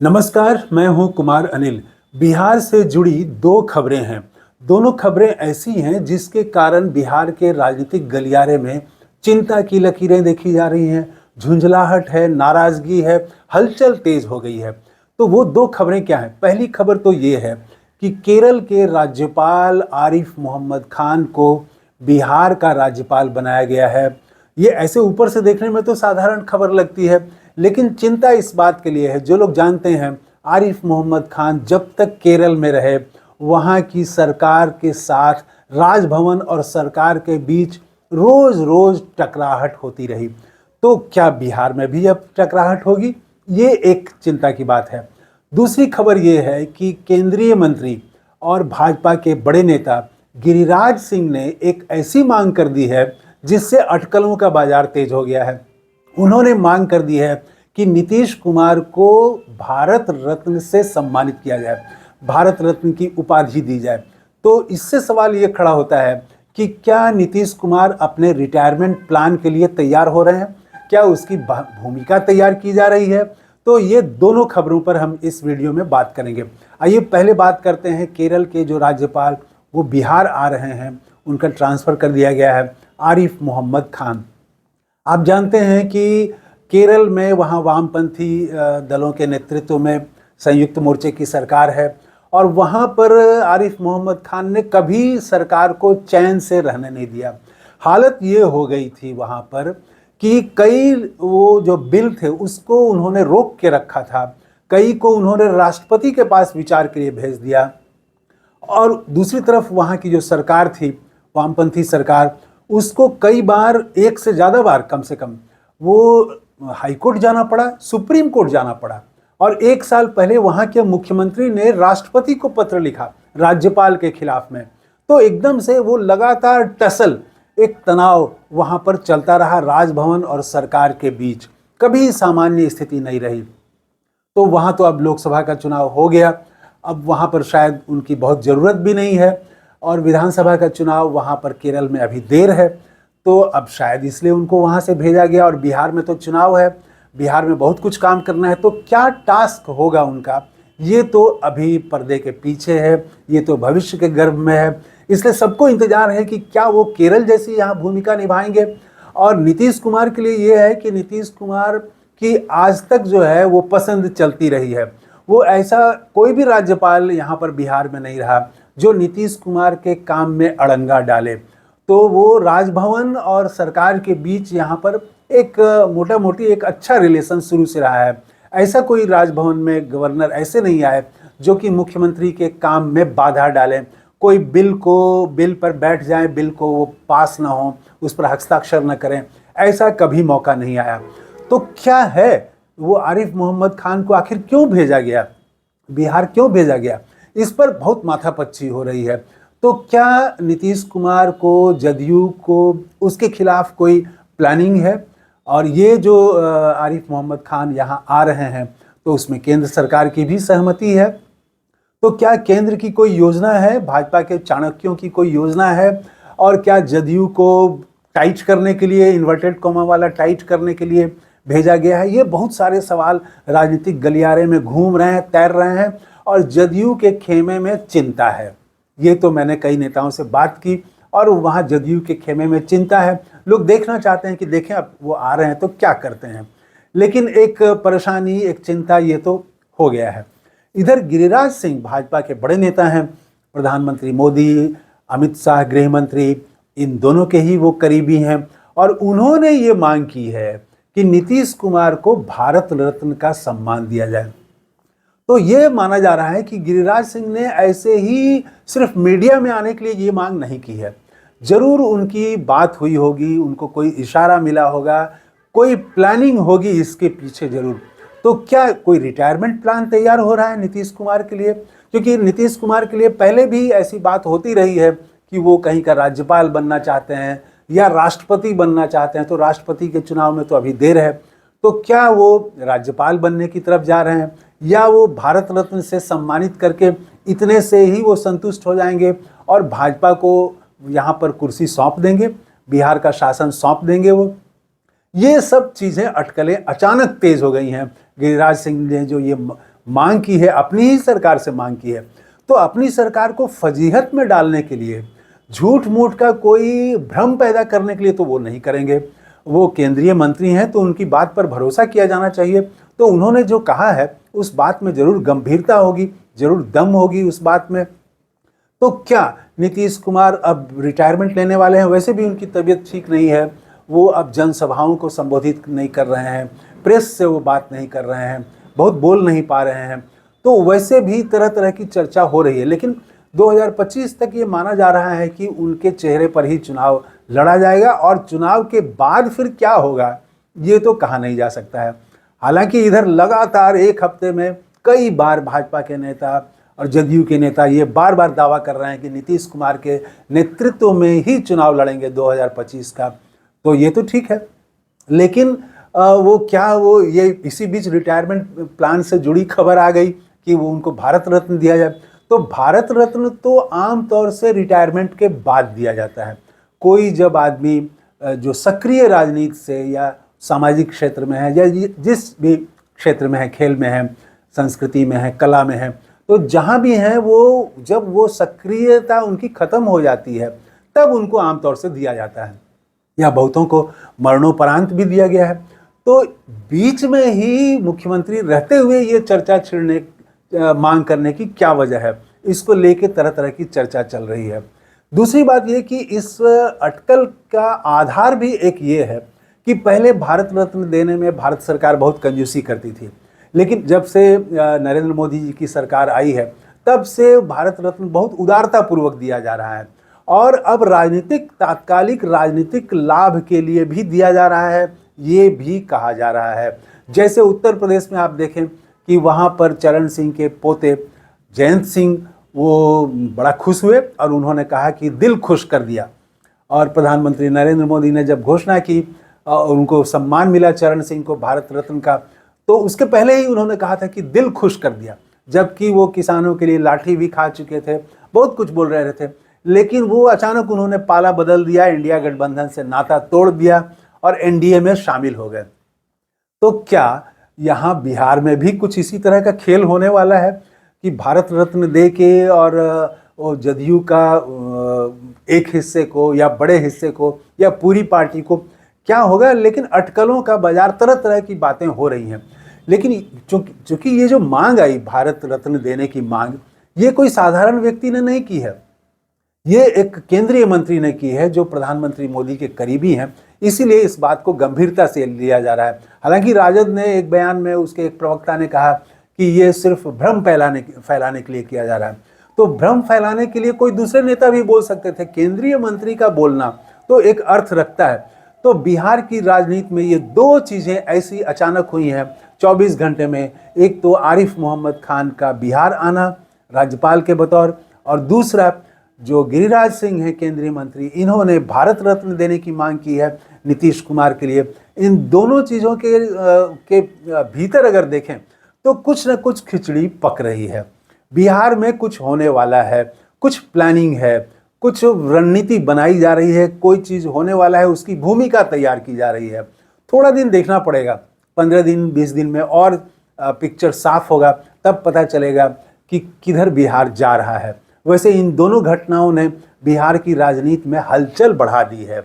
नमस्कार, मैं हूं कुमार अनिल। बिहार से जुड़ी दो खबरें हैं। दोनों खबरें ऐसी हैं जिसके कारण बिहार के राजनीतिक गलियारे में चिंता की लकीरें देखी जा रही हैं। झुंझलाहट है, नाराजगी है, हलचल तेज हो गई है। तो वो दो खबरें क्या हैं? पहली खबर तो ये है कि केरल के राज्यपाल आरिफ मोहम्मद खान को बिहार का राज्यपाल बनाया गया है। ये ऐसे ऊपर से देखने में तो साधारण खबर लगती है, लेकिन चिंता इस बात के लिए है, जो लोग जानते हैं आरिफ मोहम्मद खान जब तक केरल में रहे, वहाँ की सरकार के साथ राजभवन और सरकार के बीच रोज रोज टकराहट होती रही। तो क्या बिहार में भी अब टकराहट होगी? ये एक चिंता की बात है। दूसरी खबर ये है कि केंद्रीय मंत्री और भाजपा के बड़े नेता गिरिराज सिंह ने एक ऐसी मांग कर दी है जिससे अटकलों का बाजार तेज हो गया है। उन्होंने मांग कर दी है कि नीतीश कुमार को भारत रत्न से सम्मानित किया जाए, भारत रत्न की उपाधि दी जाए। तो इससे सवाल ये खड़ा होता है कि क्या नीतीश कुमार अपने रिटायरमेंट प्लान के लिए तैयार हो रहे हैं? क्या उसकी भूमिका तैयार की जा रही है? तो ये दोनों खबरों पर हम इस वीडियो में बात करेंगे। आइए पहले बात करते हैं केरल के जो राज्यपाल वो बिहार आ रहे हैं, उनका ट्रांसफ़र कर दिया गया है आरिफ मोहम्मद खान। आप जानते हैं कि केरल में वहाँ वामपंथी दलों के नेतृत्व में संयुक्त मोर्चे की सरकार है और वहाँ पर आरिफ मोहम्मद खान ने कभी सरकार को चैन से रहने नहीं दिया। हालत ये हो गई थी वहाँ पर कि कई वो जो बिल थे उसको उन्होंने रोक के रखा था, कई को उन्होंने राष्ट्रपति के पास विचार के लिए भेज दिया। और दूसरी तरफ वहाँ की जो सरकार थी, वामपंथी सरकार, उसको कई बार, एक से ज़्यादा बार कम से कम, वो हाईकोर्ट जाना पड़ा, सुप्रीम कोर्ट जाना पड़ा। और एक साल पहले वहाँ के मुख्यमंत्री ने राष्ट्रपति को पत्र लिखा राज्यपाल के खिलाफ में। तो एकदम से वो लगातार टसल, एक तनाव वहाँ पर चलता रहा राजभवन और सरकार के बीच। कभी सामान्य स्थिति नहीं रही। तो वहाँ तो अब लोकसभा का चुनाव हो गया, अब वहाँ पर शायद उनकी बहुत ज़रूरत भी नहीं है और विधानसभा का चुनाव वहाँ पर केरल में अभी देर है, तो अब शायद इसलिए उनको वहाँ से भेजा गया। और बिहार में तो चुनाव है, बिहार में बहुत कुछ काम करना है, तो क्या टास्क होगा उनका, ये तो अभी पर्दे के पीछे है, ये तो भविष्य के गर्भ में है। इसलिए सबको इंतजार है कि क्या वो केरल जैसी यहाँ भूमिका निभाएंगे। और नीतीश कुमार के लिए ये है कि नीतीश कुमार की आज तक जो है वो पसंद चलती रही है। वो ऐसा कोई भी राज्यपाल यहाँ पर बिहार में नहीं रहा जो नीतीश कुमार के काम में अड़ंगा डाले। तो वो राजभवन और सरकार के बीच यहाँ पर एक मोटा मोटी एक अच्छा रिलेशन शुरू से रहा है। ऐसा कोई राजभवन में गवर्नर ऐसे नहीं आए जो कि मुख्यमंत्री के काम में बाधा डालें, कोई बिल पर बैठ जाए, बिल को वो पास ना हो, उस पर हस्ताक्षर न करें, ऐसा कभी मौका नहीं आया। तो क्या है, वो आरिफ मोहम्मद खान को आखिर क्यों भेजा गया, बिहार क्यों भेजा गया, इस पर बहुत माथापच्ची हो रही है। तो क्या नीतीश कुमार को, जदयू को, उसके खिलाफ कोई प्लानिंग है? और ये जो आरिफ मोहम्मद खान यहाँ आ रहे हैं तो उसमें केंद्र सरकार की भी सहमति है। तो क्या केंद्र की कोई योजना है, भाजपा के चाणक्यों की कोई योजना है? और क्या जदयू को टाइट करने के लिए, इन्वर्टेड कॉमा वाला टाइट करने के लिए भेजा गया है? ये बहुत सारे सवाल राजनीतिक गलियारे में घूम रहे हैं, तैर रहे हैं और जदयू के खेमे में चिंता है। ये तो मैंने कई नेताओं से बात की और वहाँ जदयू के खेमे में चिंता है। लोग देखना चाहते हैं कि देखें अब वो आ रहे हैं तो क्या करते हैं। लेकिन एक परेशानी, एक चिंता ये तो हो गया है। इधर गिरिराज सिंह भाजपा के बड़े नेता हैं, प्रधानमंत्री मोदी, अमित शाह गृह मंत्री, इन दोनों के ही वो करीबी हैं और उन्होंने ये मांग की है कि नीतीश कुमार को भारत रत्न का सम्मान दिया जाए। तो ये माना जा रहा है कि गिरिराज सिंह ने ऐसे ही सिर्फ मीडिया में आने के लिए ये मांग नहीं की है। जरूर उनकी बात हुई होगी, उनको कोई इशारा मिला होगा, कोई प्लानिंग होगी इसके पीछे जरूर। तो क्या कोई रिटायरमेंट प्लान तैयार हो रहा है नीतीश कुमार के लिए? क्योंकि नीतीश कुमार के लिए पहले भी ऐसी बात होती रही है कि वो कहीं का राज्यपाल बनना चाहते हैं या राष्ट्रपति बनना चाहते हैं। तो राष्ट्रपति के चुनाव में तो अभी देर है। तो क्या वो राज्यपाल बनने की तरफ जा रहे हैं या वो भारत रत्न से सम्मानित करके इतने से ही वो संतुष्ट हो जाएंगे और भाजपा को यहाँ पर कुर्सी सौंप देंगे, बिहार का शासन सौंप देंगे वो? ये सब चीज़ें, अटकलें अचानक तेज हो गई हैं। गिरिराज सिंह ने जो ये मांग की है, अपनी ही सरकार से मांग की है, तो अपनी सरकार को फजीहत में डालने के लिए, झूठ मूठ का कोई भ्रम पैदा करने के लिए तो वो नहीं करेंगे। वो केंद्रीय मंत्री हैं तो उनकी बात पर भरोसा किया जाना चाहिए। तो उन्होंने जो कहा है उस बात में जरूर गंभीरता होगी, जरूर दम होगी उस बात में। तो क्या नीतीश कुमार अब रिटायरमेंट लेने वाले हैं? वैसे भी उनकी तबीयत ठीक नहीं है, वो अब जनसभाओं को संबोधित नहीं कर रहे हैं, प्रेस से वो बात नहीं कर रहे हैं, बहुत बोल नहीं पा रहे हैं। तो वैसे भी तरह तरह की चर्चा हो रही है, लेकिन 2025 तक ये माना जा रहा है कि उनके चेहरे पर ही चुनाव लड़ा जाएगा और चुनाव के बाद फिर क्या होगा ये तो कहा नहीं जा सकता है। हालांकि इधर लगातार एक हफ्ते में कई बार भाजपा के नेता और जदयू के नेता ये बार बार दावा कर रहे हैं कि नीतीश कुमार के नेतृत्व में ही चुनाव लड़ेंगे 2025 का। तो ये तो ठीक है, लेकिन वो ये इसी बीच रिटायरमेंट प्लान से जुड़ी खबर आ गई कि वो उनको भारत रत्न दिया जाए। तो भारत रत्न तो आम तौर से रिटायरमेंट के बाद दिया जाता है। कोई जब आदमी जो सक्रिय राजनीति से या सामाजिक क्षेत्र में है या जिस भी क्षेत्र में है, खेल में है, संस्कृति में है, कला में है, तो जहाँ भी हैं वो जब वो सक्रियता उनकी खत्म हो जाती है तब उनको आमतौर से दिया जाता है, या बहुतों को मरणोपरांत भी दिया गया है। तो बीच में ही मुख्यमंत्री रहते हुए ये चर्चा छिड़ने मांग करने की क्या वजह है, इसको लेके तरह तरह की चर्चा चल रही है। दूसरी बात ये कि इस अटकल का आधार भी एक ये है कि पहले भारत रत्न देने में भारत सरकार बहुत कंजूसी करती थी, लेकिन जब से नरेंद्र मोदी जी की सरकार आई है तब से भारत रत्न बहुत उदारता पूर्वक दिया जा रहा है और अब तात्कालिक राजनीतिक लाभ के लिए भी दिया जा रहा है, ये भी कहा जा रहा है। जैसे उत्तर प्रदेश में आप देखें कि वहाँ पर चरण सिंह के पोते जयंत सिंह वो बड़ा खुश हुए और उन्होंने कहा कि दिल खुश कर दिया। और प्रधानमंत्री नरेंद्र मोदी ने जब घोषणा की और उनको सम्मान मिला चरण सिंह को भारत रत्न का, तो उसके पहले ही उन्होंने कहा था कि दिल खुश कर दिया, जबकि वो किसानों के लिए लाठी भी खा चुके थे, बहुत कुछ बोल रहे थे, लेकिन वो अचानक उन्होंने पाला बदल दिया, इंडिया गठबंधन से नाता तोड़ दिया और एनडीए में शामिल हो गए। तो क्या यहाँ बिहार में भी कुछ इसी तरह का खेल होने वाला है कि भारत रत्न दे के और वो जदयू का एक हिस्से को या बड़े हिस्से को या पूरी पार्टी को क्या होगा? लेकिन अटकलों का बाजार, तरह तरह की बातें हो रही हैं। लेकिन चूंकि ये जो मांग आई भारत रत्न देने की मांग, ये कोई साधारण व्यक्ति ने नहीं की है, ये एक केंद्रीय मंत्री ने की है जो प्रधानमंत्री मोदी के करीबी हैं, इसीलिए इस बात को गंभीरता से लिया जा रहा है। हालांकि राजद ने एक बयान में, उसके एक प्रवक्ता ने कहा कि ये सिर्फ भ्रम फैलाने के लिए किया जा रहा है। तो भ्रम फैलाने के लिए कोई दूसरे नेता भी बोल सकते थे, केंद्रीय मंत्री का बोलना तो एक अर्थ रखता है। तो बिहार की राजनीति में ये दो चीज़ें ऐसी अचानक हुई हैं 24 घंटे में, एक तो आरिफ मोहम्मद खान का बिहार आना राज्यपाल के बतौर, और दूसरा जो गिरिराज सिंह हैं केंद्रीय मंत्री, इन्होंने भारत रत्न देने की मांग की है नीतीश कुमार के लिए। इन दोनों चीज़ों के भीतर अगर देखें तो कुछ न कुछ खिचड़ी पक रही है। बिहार में कुछ होने वाला है, कुछ प्लानिंग है, कुछ रणनीति बनाई जा रही है, कोई चीज़ होने वाला है, उसकी भूमिका तैयार की जा रही है। थोड़ा दिन देखना पड़ेगा, 15 दिन 20 दिन में और पिक्चर साफ होगा, तब पता चलेगा कि किधर बिहार जा रहा है। वैसे इन दोनों घटनाओं ने बिहार की राजनीति में हलचल बढ़ा दी है,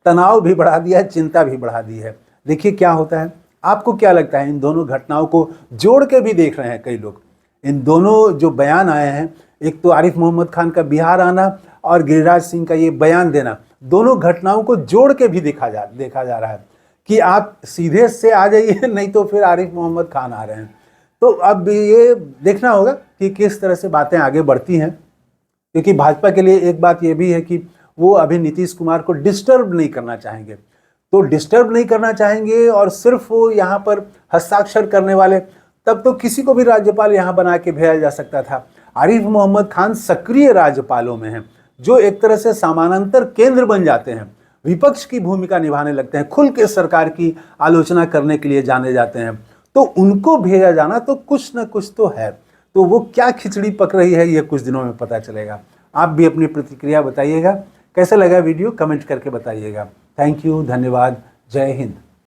तनाव भी बढ़ा दिया है, चिंता भी बढ़ा दी है। देखिए क्या होता है। आपको क्या लगता है? इन दोनों घटनाओं को जोड़ के भी देख रहे हैं कई लोग। इन दोनों जो बयान आए हैं, एक तो आरिफ मोहम्मद खान का बिहार आना और गिरिराज सिंह का ये बयान देना, दोनों घटनाओं को जोड़ के भी देखा जा रहा है कि आप सीधे से आ जाइए, नहीं तो फिर आरिफ मोहम्मद खान आ रहे हैं। तो अब ये देखना होगा कि किस तरह से बातें आगे बढ़ती हैं, क्योंकि भाजपा के लिए एक बात ये भी है कि वो अभी नीतीश कुमार को डिस्टर्ब नहीं करना चाहेंगे। तो डिस्टर्ब नहीं करना चाहेंगे और सिर्फ वो यहाँ पर हस्ताक्षर करने वाले, तब तो किसी को भी राज्यपाल यहाँ बना के भेजा जा सकता था। आरिफ मोहम्मद खान सक्रिय राज्यपालों में हैं, जो एक तरह से समानांतर केंद्र बन जाते हैं, विपक्ष की भूमिका निभाने लगते हैं, खुल के सरकार की आलोचना करने के लिए जाने जाते हैं। तो उनको भेजा जाना तो कुछ न कुछ तो है। तो वो क्या खिचड़ी पक रही है, ये कुछ दिनों में पता चलेगा। आप भी अपनी प्रतिक्रिया बताइएगा, कैसा लगा वीडियो कमेंट करके बताइएगा। थैंक यू, धन्यवाद, जय हिंद।